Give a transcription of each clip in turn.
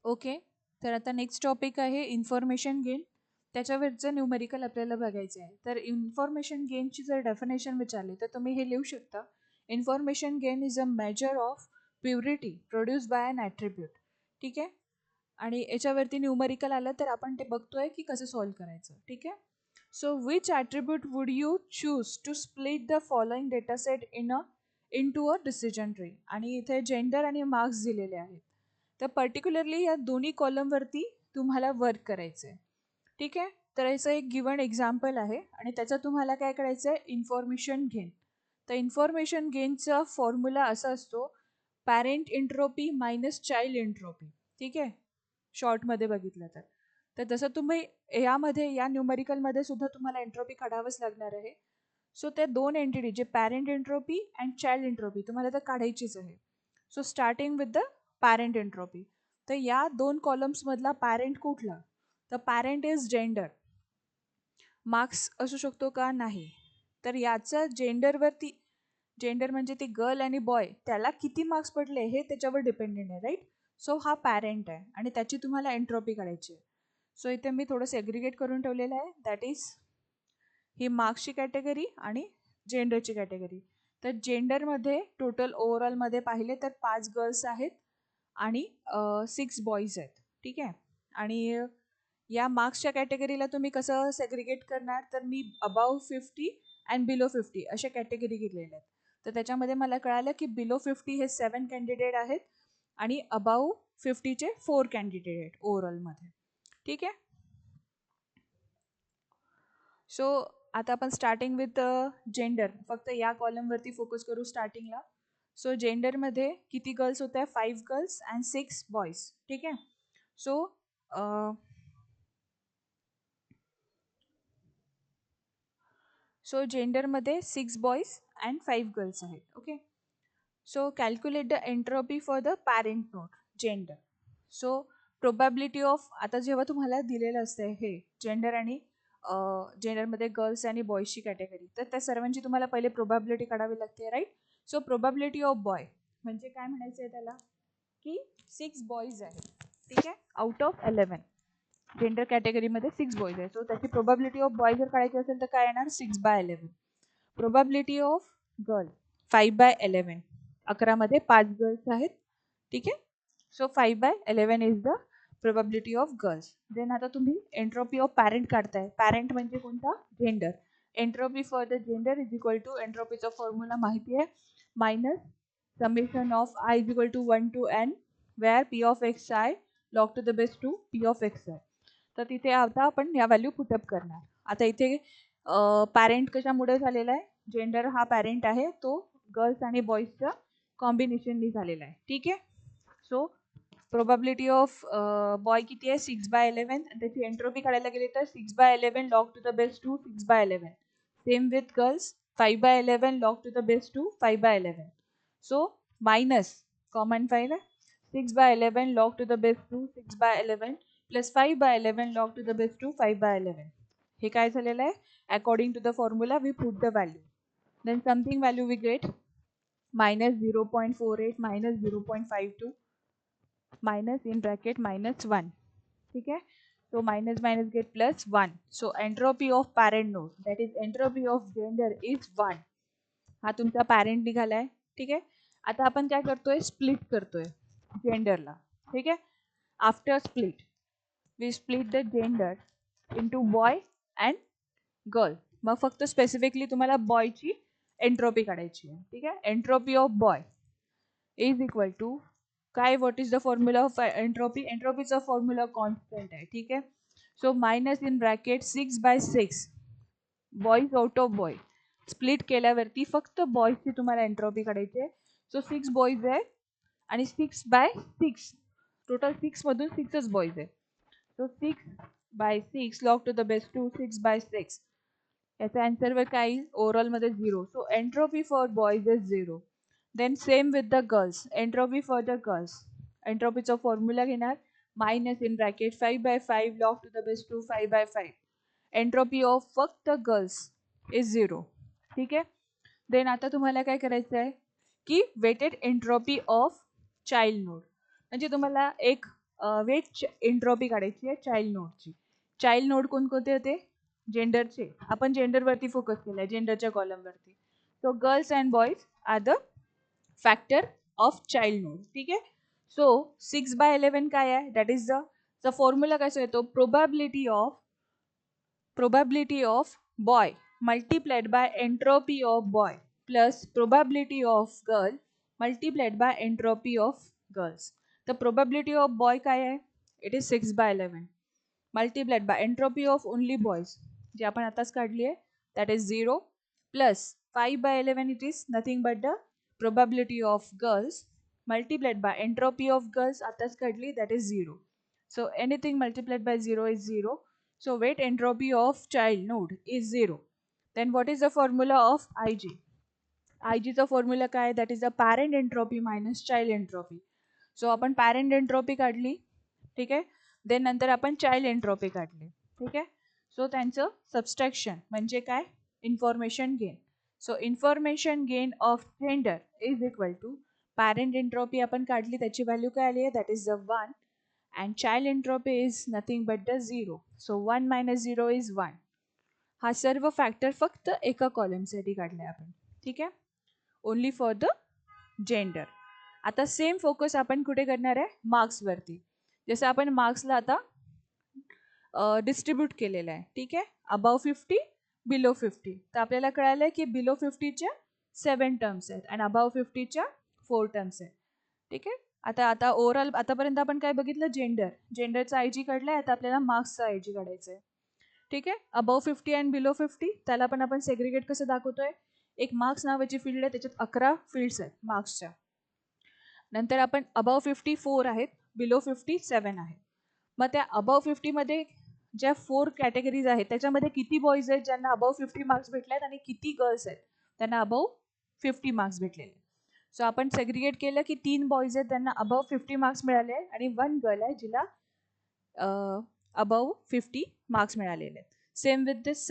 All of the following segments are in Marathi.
ओके. तर आता नेक्स्ट टॉपिक आहे इन्फॉर्मेशन गेन. त्याच्यावरचं न्यूमेरिकल आपल्याला बघायचं आहे. तर इन्फॉर्मेशन गेनची जर डेफिनेशन विचारली तर तुम्ही हे लिहू शकता. Information gain is a measure of purity produce by an attribute. ठीक आहे. आणि याच्यावरती न्यूमेरिकल आलं तर आपण ते बघतोय की कसं सॉल्व्ह करायचं. ठीक आहे. So which attribute would you choose to split the following data set into a decision tree. आणि इथे जेंडर आणि मार्क्स दिलेले आहेत. तर पर्टिक्युलरली या दोन्ही कॉलमवरती तुम्हाला वर्क करायचं आहे. ठीक आहे. तर याचं एक गिवन एक्झाम्पल आहे आणि त्याचं तुम्हाला काय करायचं आहे, इन्फॉर्मेशन गेन. तर इन्फॉर्मेशन गेनचा फॉर्म्युला असा असतो, parent entropy minus child entropy. ठीक आहे, शॉर्टमध्ये बघितलं तर. तर जसं तुम्ही यामध्ये या न्यूमेरिकलमध्ये सुद्धा तुम्हाला एंट्रोपी काढावंच लागणार आहे. सो त्या दोन एंटिटी जे parent entropy and child entropy तुम्हाला तर काढायचीच आहे. So starting with the parent entropy. तर या दोन कॉलम्समधला पॅरेंट कुठला? तर पॅरेंट इज जेंडर. मार्क्स असू शकतो का? नाही. तर याचं जेंडरवरती, जेंडर म्हणजे ती गर्ल आणि बॉय, त्याला किती मार्क्स पडले हे त्याच्यावर डिपेंडेंट आहे, राईट. सो हा पॅरेंट आहे आणि त्याची तुम्हाला एंट्रोपी काढायची आहे. सो इथे मी थोडं सेग्रिगेट करून ठेवलेलं आहे. दॅट इज ही मार्क्सची कॅटेगरी आणि जेंडरची कॅटेगरी. तर जेंडरमध्ये टोटल ओव्हरऑलमध्ये पाहिले तर 5 गर्ल्स आहेत आणि 6 बॉईज आहेत. ठीक आहे. आणि या मार्क्सच्या कॅटेगरीला तुम्ही कसं सेग्रिगेट करणार, तर मी अबाव 50 अँड बिलो 50 अशा कॅटेगरी घेतलेल्या आहेत. तर त्याच्यामध्ये मला कळालं की बिलो 50 हे 7 कॅन्डिडेट आहेत आणि अबाव 50चे 4 कॅन्डिडेट आहेत ओव्हरऑलमध्ये. ठीक आहे. सो आता आपण स्टार्टिंग विथ जेंडर, फक्त या कॉलमवरती फोकस करू स्टार्टिंगला. सो जेंडरमध्ये किती गर्ल्स होत्या? 5 गर्ल्स अँड 6 बॉईज. ठीक आहे. सो जेंडरमध्ये 6 बॉईज अँड 5 गर्ल्स आहेत. Okay. So calculate the entropy for the parent node gender. So probability of, आता जेव्हा तुम्हाला दिलेलं असतं हे जेंडर आणि जेंडरमध्ये गर्ल्स आणि बॉईजची कॅटेगरी, तर त्या सर्वांची तुम्हाला पहिले प्रोबॅबिलिटी काढावी लागते, right. So probability of boy म्हणजे काय म्हणायचं आहे त्याला, की 6 बॉईज आहेत. ठीक आहे, आउट ऑफ 11. जेंडर कॅटेगरीमध्ये 6 बॉईज आहे. सो त्याची प्रोबॅबिलिटी ऑफ बॉय जर काढायची असेल तर काय येणार? 6/11. Probability of girl 5/11. 11मध्ये 5 गर्ल्स आहेत. ठीक आहे. So 5/11 is the probability of girls. Then आता तुम्ही एंट्रोपी ऑफ पॅरेंट काढताय. पॅरेंट म्हणजे कोणता? Gender. Entropy for the gender is equal to, एंट्रोपीचा फॉर्म्युला माहिती आहे, minus summation of i is equal to 1 to n where p of x i log to the base two p of x i. तर तिथे आता आपण या व्हॅल्यू पुटअप करणार. आता इथे पॅरेंट कशामुळे झालेला आहे? जेंडर हा पॅरेंट आहे, तो गर्ल्स आणि बॉईजच्या कॉम्बिनेशननी झालेला आहे. ठीक आहे. सो प्रोबॅबिलिटी ऑफ बॉय किती आहे? 6/11. त्याची एंट्रोपी काढायला गेली तर 6/11 log to the base two 6/11. Same with girls, 5/11 log to the base two 5/11. So minus common 5 आहे, 6/11 log to the base 2 6/11 plus 5/11 log to the base 2 5/11. हे काय झालेलं आहे? According to the formula we put the value. Then something value we get minus 0.48 minus 0.52 minus in bracket minus 1. ठीक आहे. So minus minus get plus 1. So entropy of parent node, that is entropy of gender is 1. हा तुमचा पॅरेंट निघालाय. ठीक आहे. आता आपण काय करतोय? स्प्लिट करतोय जेंडरला. ठीक आहे. After split we split the gender into boy and girl. मग फक्त स्पेसिफिकली तुम्हाला बॉयची एंट्रोपी काढायची आहे. ठीक आहे. Entropy of boy is equal to काय? What is the formula of entropy? एंट्रोपीचा फॉर्म्युला कॉन्स्टंट आहे. ठीक आहे. So minus in bracket 6/6 boys out of boy. Split केल्यावरती फक्त बॉईजची तुम्हाला एंट्रोपी काढायची आहे. सो 6 बॉईज आहे आणि 6/6, टोटल 6 मधून 6च बॉईज आहे. So 6/6 log to the base two 6/6. याचा आन्सरवर काय येईल? ओव्हरऑलमध्ये 0. So entropy for boys is 0. Then same with the girls. Entropy for the girls, एंट्रोपीचा फॉर्म्युला घेणार, minus in bracket 5/5 log to the base two 5/5. Entropy of फक्त गर्ल्स इज 0. ठीक आहे. देन आता तुम्हाला काय करायचं आहे की weighted entropy of child node, म्हणजे तुम्हाला एक वेट एंट्रॉपी काढायची आहे चाइल्ड नोडची. चाइल्ड नोड कोणकोणते होते? जेंडरचे. आपण जेंडरवरती फोकस केलाय, जेंडरच्या कॉलमवरती. So girls and boys are the factor of child node. ठीक आहे. सो 6/11 काय आहे? दॅट इज द फॉर्म्युला कसा येतो? probability of boy multiplied by entropy of boy plus probability of girl multiplied by entropy of girls. The probability of boy काय आहे? It is 6/11 multiplied by entropy of only boys जे आपण आताच काढली आहे, that is 0 plus 5/11 it is nothing but the probability of girls multiplied by entropy of girls आताच काढली, that is 0. So anything multiplied by 0 is 0. So weight entropy of child node is 0. Then what is the formula of Ig? Ig चा formula काय? That is the parent entropy minus child entropy. So आपण parent entropy काढली, ठीक आहे. देन नंतर आपण child entropy काढली, ठीक आहे. सो त्यांचं सबस्ट्रॅक्शन म्हणजे काय? Information gain. So information gain of gender is equal to parent entropy आपण काढली, त्याची व्हॅल्यू काय आली आहे? That is the 1. and child entropy is nothing but the 0. So 1 minus 0 is 1. हा सर्व फॅक्टर फक्त एका कॉलमसाठी काढले आपण, ठीक आहे. Only for the gender. आता सेम फोकस आपण कुठे करणार आहे? मार्क्सवरती. जसं आपण मार्क्सला आता डिस्ट्रीब्यूट केलेलं आहे, ठीक आहे. Above 50, below 50. तर आपल्याला कळालं आहे की बिलो 50च्या 7 टर्म्स आहेत आणि अबाव 50च्या 4 टर्म्स आहेत, ठीक आहे. आता ओव्हरऑल आतापर्यंत आपण काय बघितलं? जेंडरचा आय जी काढलाय. आता आपल्याला मार्क्सचा आय जी काढायचं आहे, ठीक आहे. अबाव 50 अँड बिलो 50 त्याला पण आपण सेग्रिगेट कसं दाखवतोय? एक मार्क्स नावाची फील्ड आहे, त्याच्यात 11 फील्ड्स आहेत मार्क्सच्या. नंतर आपण अबाव 50 4 आहेत, बिलो 50 7 आहेत. मग त्या अबाव 50 मध्ये ज्या 4 कॅटेगरीज आहेत त्याच्यामध्ये किती बॉईज आहेत ज्यांना अबाव 50 मार्क्स भेटले आहेत आणि किती गर्ल्स आहेत त्यांना अबाव 50 मार्क्स भेटलेले. सो आपण सेग्रिगेट केलं की 3 बॉईज आहेत त्यांना अबाव 50 मार्क्स मिळाले आणि 1 गर्ल आहे जिला अबाव 50 मार्क्स मिळालेले आहेत. सेम विथ दिस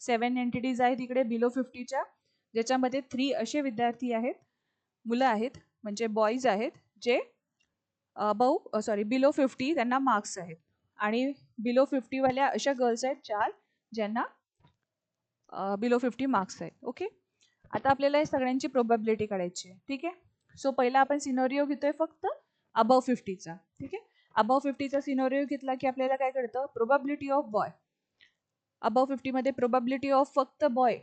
7 एंटिटीज आहेत इकडे बिलो 50च्या, ज्याच्यामध्ये 3 असे विद्यार्थी आहेत, मुलं आहेत म्हणजे बॉईज आहेत जे बिलो 50 त्यांना मार्क्स आहेत आणि बिलो 50 वाल्या अशा गर्ल्स आहेत 4 ज्यांना बिलो 50 मार्क्स आहेत. ओके. आता आपल्याला या सगळ्यांची प्रोबॅबिलिटी काढायची आहे, ठीक आहे. सो पहिला आपण सिनोरिओ घेतोय फक्त अबाव 50चा, ठीक आहे. अबाव 50चा सिनोरिओ घेतला की आपल्याला काय कळतं? Probability of boy. अबाव 50 मध्ये प्रोबॅबिलिटी ऑफ फक्त बॉय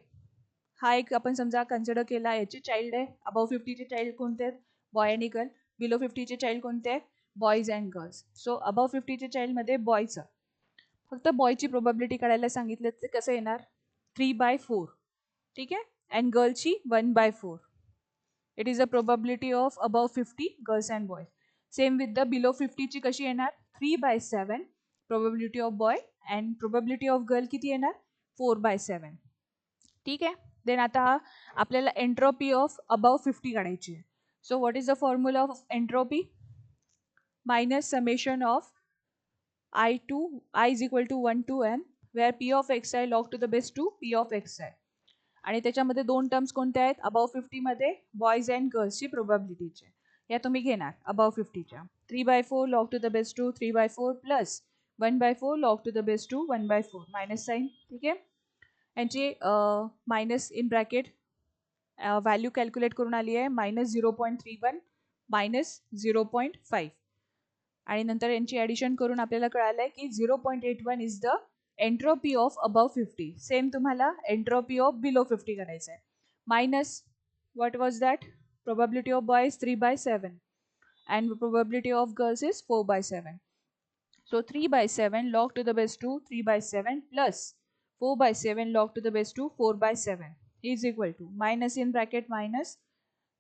हा एक आपण समजा कन्सिडर केला, याचे चाइल्ड आहे. अबाव 50चे चाइल्ड कोणते आहेत? बॉय आणि गर्ल. बिलो 50चे चाइल्ड कोणते आहेत? Boys and girls. So above 50चे चाइल्डमध्ये बॉयचं फक्त बॉयची प्रोबॅबिलिटी काढायला सांगितलं तर कसं येणार? 3/4, ठीक आहे. अँड गर्लची 1/4. It is a probability of above 50 girls and boys. Same with the below 50ची कशी येणार? 3/7 probability of boy and probability of girl किती येणार? 4/7, ठीक आहे. देन आता आपल्याला एंट्रोपी ऑफ अबाव 50 काढायची आहे. So what is the formula of entropy? Minus summation of I is equal to 1 to n where p of xi log to the base 2 p of xi. आणि त्याच्यामध्ये 2 टर्म्स कोणत्या आहेत? अबाव 50 मध्ये बॉईज अँड गर्ल्सची प्रोबॅबिलिटीचे या तुम्ही घेणार अबाव 50च्या. 3/4 log to the base 2 3/4 plus 1/4 log to the base 2 1/4 minus sign, ठीक आहे. यांची minus in bracket value calculate करून आली आहे -0.31 -0.5 आणि नंतर यांची ॲडिशन करून आपल्याला कळालं आहे की 0.81 is the entropy of above 50. Same तुम्हाला एंट्रोपी ऑफ बिलो 50 करायचं आहे. Minus what was that? Probability of boys 3/7 and probability of girls is 4/7. So 3/7 log to the base 2 3/7 plus 4/7 log to the base 2 4/7 is equal to minus in bracket minus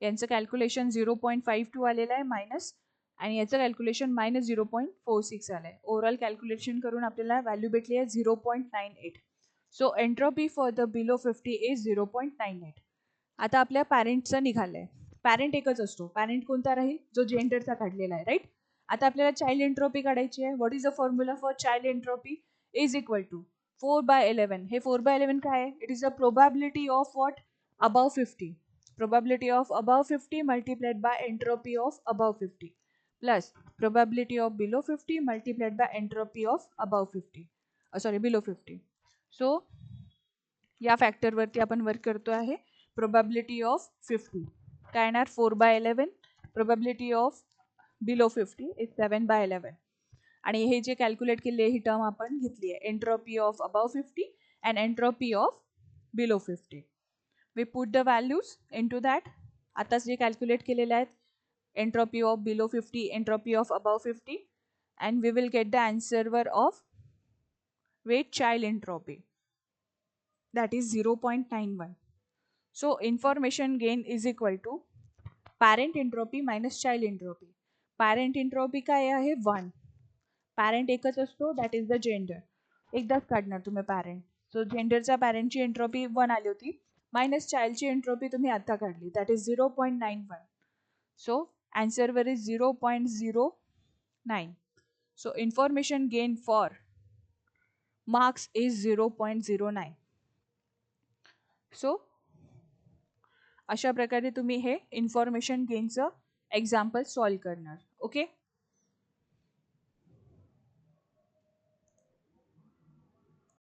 यांचं कॅल्क्युलेशन 0.52 आलेलं आहे मायनस आणि याचं कॅल्क्युलेशन -0.46 आलं आहे. ओव्हरऑल कॅल्क्युलेशन करून आपल्याला व्हॅल्यू भेटली आहे 0.98. So entropy for the below 50 is 0.98. आता आपल्या पॅरेंटचं निघालं आहे. पॅरेंट एकच असतो. पॅरेंट कोणता राहील? जो जेंडरचा काढलेला आहे, राईट. आता आपल्याला चाइल्ड एंट्रोपी काढायची आहे. What is the formula for child entropy? Is equal to 4/11. हे 4/11 काय आहे? It is the probability of what? Above 50. Probability of above 50 multiplied by entropy of above 50 plus probability of below 50 multiplied by entropy of above 50, below 50. So या फॅक्टरवरती आपण वर्क करतो आहे. प्रोबॅबिलिटी ऑफ 50 काय येणार 4/11, प्रोबॅबिलिटी ऑफ बिलो 50 इज 7/11. आणि हे जे कॅल्क्युलेट केले ही टर्म आपण घेतली आहे entropy of above 50 and entropy of below 50. We put the values into that. आताच जे कॅल्क्युलेट केलेले आहेत entropy of below 50, entropy of above 50, and we will get the answer of weight child entropy, that is 0.91. So information gain is equal to parent entropy minus child entropy. Parent entropy काय आहे 1. पॅरेंट एकच असतो, दॅट इज द जेंडर. एकदाच काढणार तुम्ही पॅरेंट. सो जेंडरच्या पॅरेंटची एंट्रोपी 1 आली होती, मायनस चाइल्डची एंट्रोपी तुम्ही आता काढली, that is 0.91. So answer is 0.09. So information gain for marks is 0.09. So अशा प्रकारे तुम्ही हे इन्फॉर्मेशन गेनचं एक्झाम्पल सॉल्व करणार. ओके.